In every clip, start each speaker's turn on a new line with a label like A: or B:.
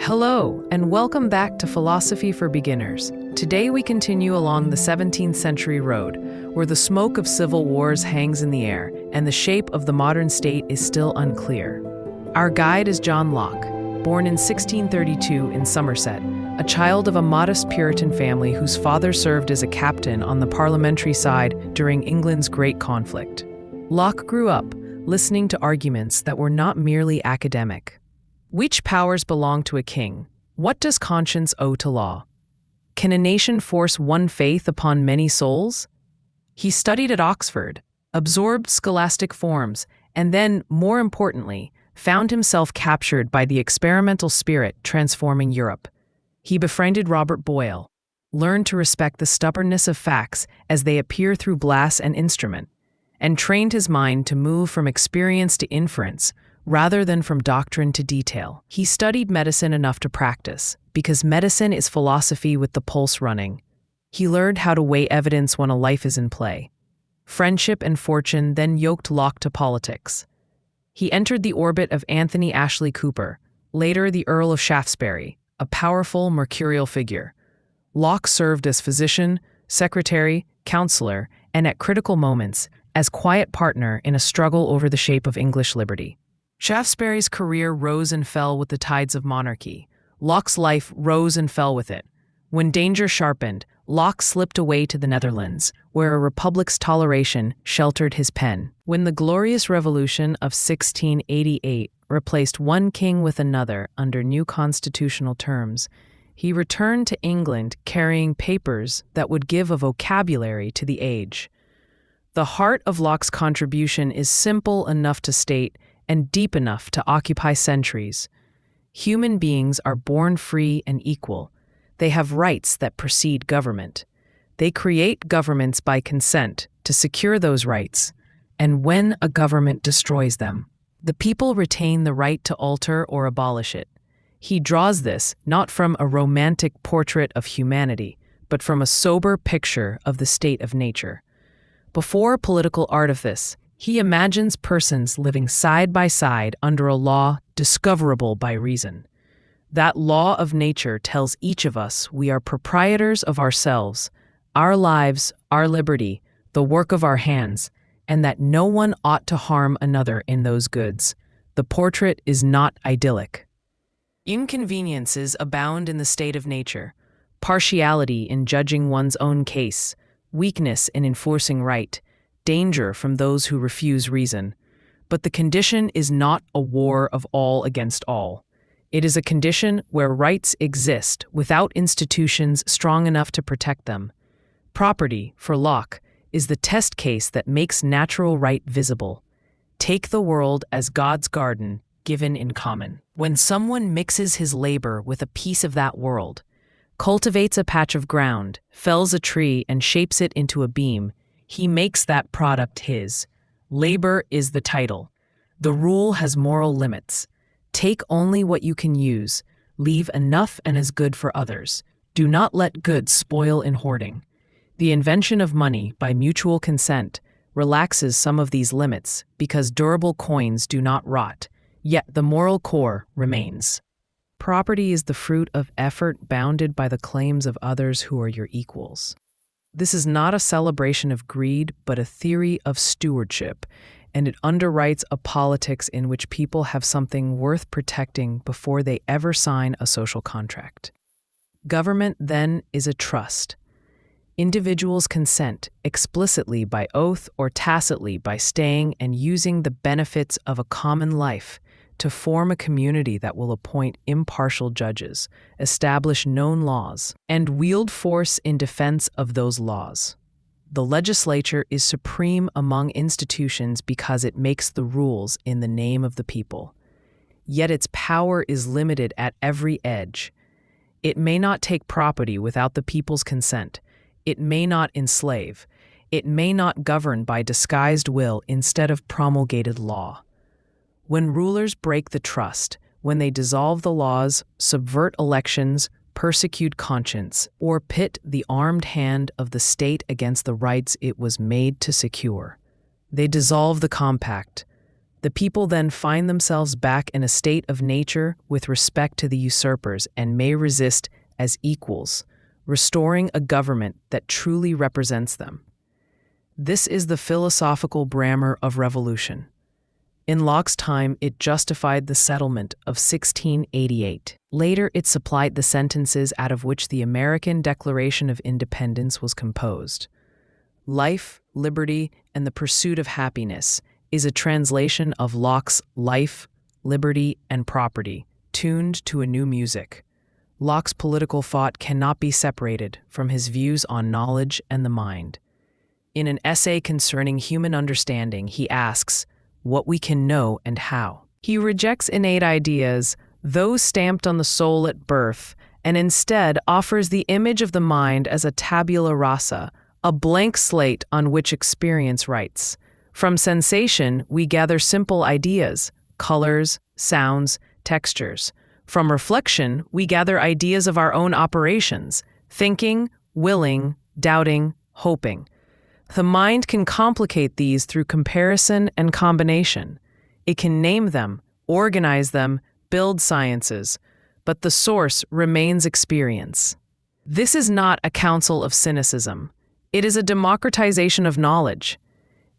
A: Hello, and welcome back to Philosophy for Beginners. Today we continue along the 17th century road, where the smoke of civil wars hangs in the air and the shape of the modern state is still unclear. Our guide is John Locke, born in 1632 in Somerset, a child of a modest Puritan family whose father served as a captain on the parliamentary side during England's Great Conflict. Locke grew up listening to arguments that were not merely academic. Which powers belong to a king? What does conscience owe to law? Can a nation force one faith upon many souls? He studied at Oxford, absorbed scholastic forms, and then, more importantly, found himself captured by the experimental spirit transforming Europe. He befriended Robert Boyle, learned to respect the stubbornness of facts as they appear through glass and instrument, and trained his mind to move from experience to inference, rather than from doctrine to detail. He studied medicine enough to practice, because medicine is philosophy with the pulse running. He learned how to weigh evidence when a life is in play. Friendship and fortune then yoked Locke to politics. He entered the orbit of Anthony Ashley Cooper, later the Earl of Shaftesbury, a powerful mercurial figure. Locke served as physician, secretary, counselor, and at critical moments, as quiet partner in a struggle over the shape of English liberty. Shaftesbury's career rose and fell with the tides of monarchy. Locke's life rose and fell with it. When danger sharpened, Locke slipped away to the Netherlands, where a republic's toleration sheltered his pen. When the Glorious Revolution of 1688 replaced one king with another under new constitutional terms, he returned to England carrying papers that would give a vocabulary to the age. The heart of Locke's contribution is simple enough to state and deep enough to occupy centuries. Human beings are born free and equal. They have rights that precede government. They create governments by consent to secure those rights, and when a government destroys them, the people retain the right to alter or abolish it. He draws this not from a romantic portrait of humanity, but from a sober picture of the state of nature. Before political artifice, he imagines persons living side by side under a law discoverable by reason. That law of nature tells each of us we are proprietors of ourselves, our lives, our liberty, the work of our hands, and that no one ought to harm another in those goods. The portrait is not idyllic. Inconveniences abound in the state of nature, partiality in judging one's own case, weakness in enforcing right, danger from those who refuse reason. But the condition is not a war of all against all. It is a condition where rights exist without institutions strong enough to protect them. Property, for Locke, is the test case that makes natural right visible. Take the world as God's garden, given in common. When someone mixes his labor with a piece of that world, cultivates a patch of ground, fells a tree, and shapes it into a beam, he makes that product his. Labor is the title. The rule has moral limits. Take only what you can use. Leave enough and as good for others. Do not let goods spoil in hoarding. The invention of money by mutual consent relaxes some of these limits because durable coins do not rot, yet the moral core remains. Property is the fruit of effort bounded by the claims of others who are your equals. This is not a celebration of greed, but a theory of stewardship, and it underwrites a politics in which people have something worth protecting before they ever sign a social contract. Government, then, is a trust. Individuals consent, explicitly by oath or tacitly by staying and using the benefits of a common life, to form a community that will appoint impartial judges, establish known laws, and wield force in defense of those laws. The legislature is supreme among institutions because it makes the rules in the name of the people. Yet its power is limited at every edge. It may not take property without the people's consent. It may not enslave. It may not govern by disguised will instead of promulgated law. When rulers break the trust, when they dissolve the laws, subvert elections, persecute conscience, or pit the armed hand of the state against the rights it was made to secure, they dissolve the compact. The people then find themselves back in a state of nature with respect to the usurpers and may resist as equals, restoring a government that truly represents them. This is the philosophical grammar of revolution. In Locke's time, it justified the settlement of 1688. Later, it supplied the sentences out of which the American Declaration of Independence was composed. Life, liberty, and the pursuit of happiness is a translation of Locke's life, liberty, and property, tuned to a new music. Locke's political thought cannot be separated from his views on knowledge and the mind. In an essay concerning human understanding, he asks what we can know and how. He rejects innate ideas, those stamped on the soul at birth, and instead offers the image of the mind as a tabula rasa, a blank slate on which experience writes. From sensation, we gather simple ideas, colors, sounds, textures. From reflection, we gather ideas of our own operations, thinking, willing, doubting, hoping. The mind can complicate these through comparison and combination. It can name them, organize them, build sciences, but the source remains experience. This is not a counsel of cynicism. It is a democratization of knowledge.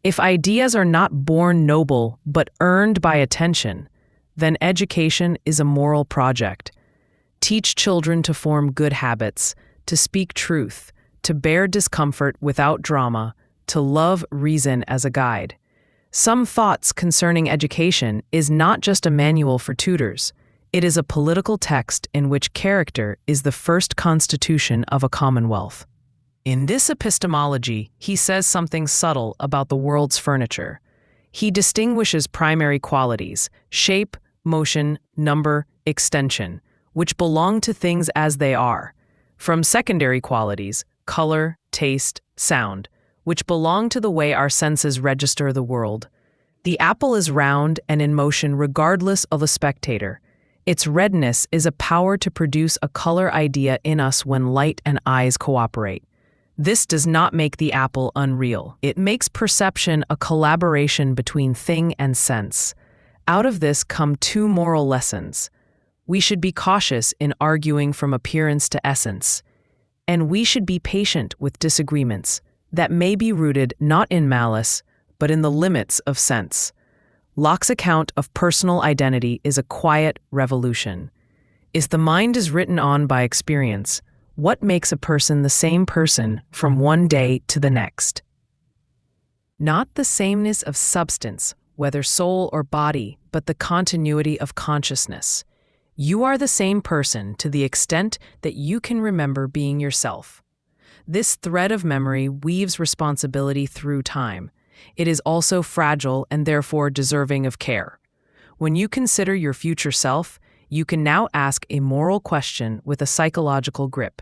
A: If ideas are not born noble but earned by attention, then education is a moral project. Teach children to form good habits, to speak truth, to bear discomfort without drama, to love reason as a guide. Some Thoughts Concerning Education is not just a manual for tutors. It is a political text in which character is the first constitution of a commonwealth. In this epistemology, he says something subtle about the world's furniture. He distinguishes primary qualities, shape, motion, number, extension, which belong to things as they are, from secondary qualities, color, taste, sound, which belong to the way our senses register the world. The apple is round and in motion regardless of a spectator. Its redness is a power to produce a color idea in us when light and eyes cooperate. This does not make the apple unreal. It makes perception a collaboration between thing and sense. Out of this come two moral lessons. We should be cautious in arguing from appearance to essence, and we should be patient with disagreements that may be rooted not in malice, but in the limits of sense. Locke's account of personal identity is a quiet revolution. If the mind is written on by experience, what makes a person the same person from one day to the next? Not the sameness of substance, whether soul or body, but the continuity of consciousness. You are the same person to the extent that you can remember being yourself. This thread of memory weaves responsibility through time. It is also fragile and therefore deserving of care. When you consider your future self, you can now ask a moral question with a psychological grip.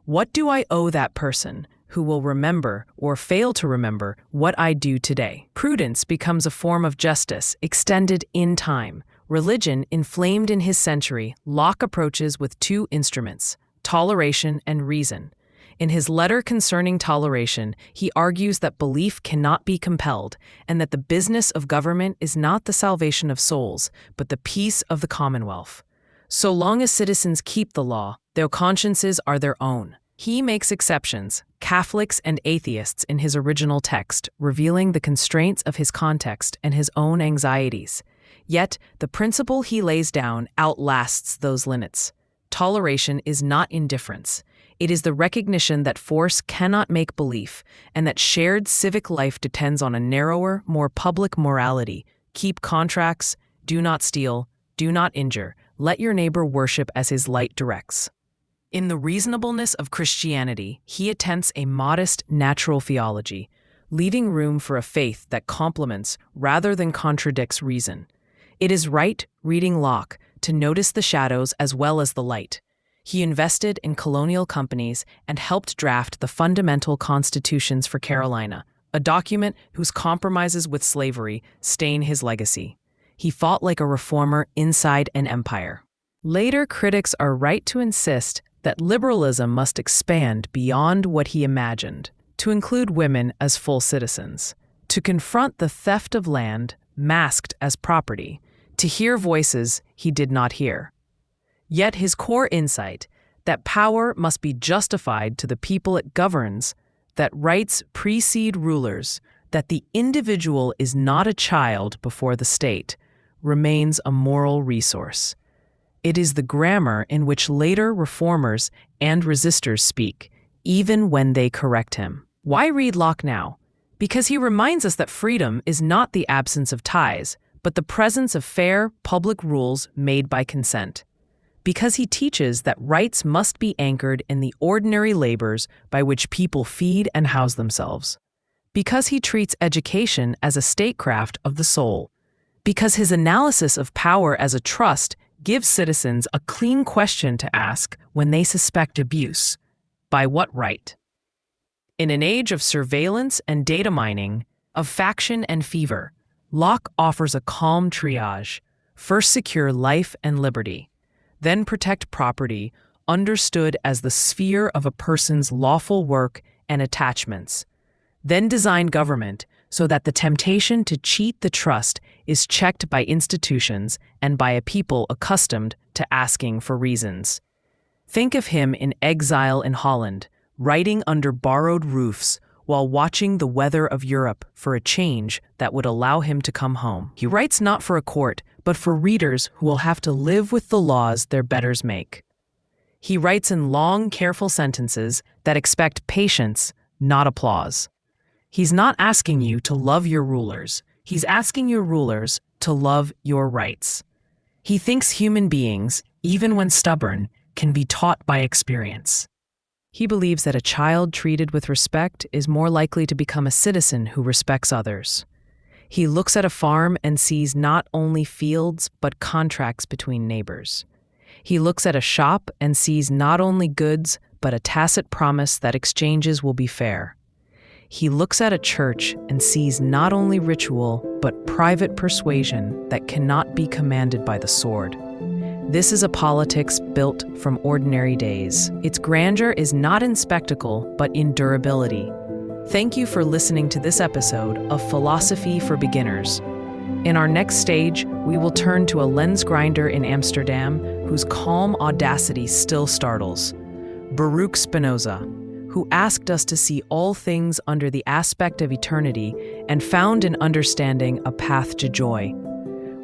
A: What do I owe that person who will remember or fail to remember what I do today? Prudence becomes a form of justice extended in time. Religion inflamed in his century, Locke approaches with two instruments, toleration and reason. In his letter concerning toleration, he argues that belief cannot be compelled and that the business of government is not the salvation of souls, but the peace of the commonwealth. So long as citizens keep the law, their consciences are their own. He makes exceptions, Catholics and atheists, in his original text, revealing the constraints of his context and his own anxieties. Yet, the principle he lays down outlasts those limits. Toleration is not indifference. It is the recognition that force cannot make belief, and that shared civic life depends on a narrower, more public morality. Keep contracts, do not steal, do not injure, let your neighbor worship as his light directs. In the reasonableness of Christianity, he attempts a modest, natural theology, leaving room for a faith that complements rather than contradicts reason. It is right, reading Locke, to notice the shadows as well as the light. He invested in colonial companies and helped draft the fundamental constitutions for Carolina, a document whose compromises with slavery stain his legacy. He fought like a reformer inside an empire. Later critics are right to insist that liberalism must expand beyond what he imagined, to include women as full citizens, to confront the theft of land, masked as property, to hear voices he did not hear. Yet his core insight, that power must be justified to the people it governs, that rights precede rulers, that the individual is not a child before the state, remains a moral resource. It is the grammar in which later reformers and resistors speak, even when they correct him. Why read Locke now? Because he reminds us that freedom is not the absence of ties, but the presence of fair, public rules made by consent. Because he teaches that rights must be anchored in the ordinary labors by which people feed and house themselves. Because he treats education as a statecraft of the soul. Because his analysis of power as a trust gives citizens a clean question to ask when they suspect abuse. By what right? In an age of surveillance and data mining, of faction and fever, Locke offers a calm triage. First, secure life and liberty. Then protect property, understood as the sphere of a person's lawful work and attachments. Then design government so that the temptation to cheat the trust is checked by institutions and by a people accustomed to asking for reasons. Think of him in exile in Holland, writing under borrowed roofs while watching the weather of Europe for a change that would allow him to come home. He writes not for a court, but for readers who will have to live with the laws their betters make. He writes in long, careful sentences that expect patience, not applause. He's not asking you to love your rulers. He's asking your rulers to love your rights. He thinks human beings, even when stubborn, can be taught by experience. He believes that a child treated with respect is more likely to become a citizen who respects others. He looks at a farm and sees not only fields, but contracts between neighbors. He looks at a shop and sees not only goods, but a tacit promise that exchanges will be fair. He looks at a church and sees not only ritual, but private persuasion that cannot be commanded by the sword. This is a politics built from ordinary days. Its grandeur is not in spectacle, but in durability. Thank you for listening to this episode of Philosophy for Beginners. In our next stage, we will turn to a lens grinder in Amsterdam whose calm audacity still startles. Baruch Spinoza, who asked us to see all things under the aspect of eternity and found in understanding a path to joy.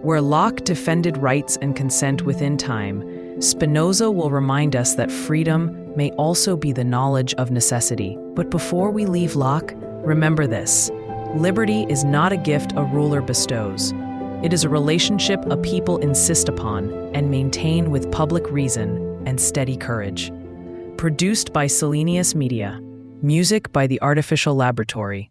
A: Where Locke defended rights and consent within time, Spinoza will remind us that freedom may also be the knowledge of necessity. But before we leave Locke, remember this: liberty is not a gift a ruler bestows. It is a relationship a people insist upon and maintain with public reason and steady courage. Produced by Selenius Media. Music by The Artificial Laboratory.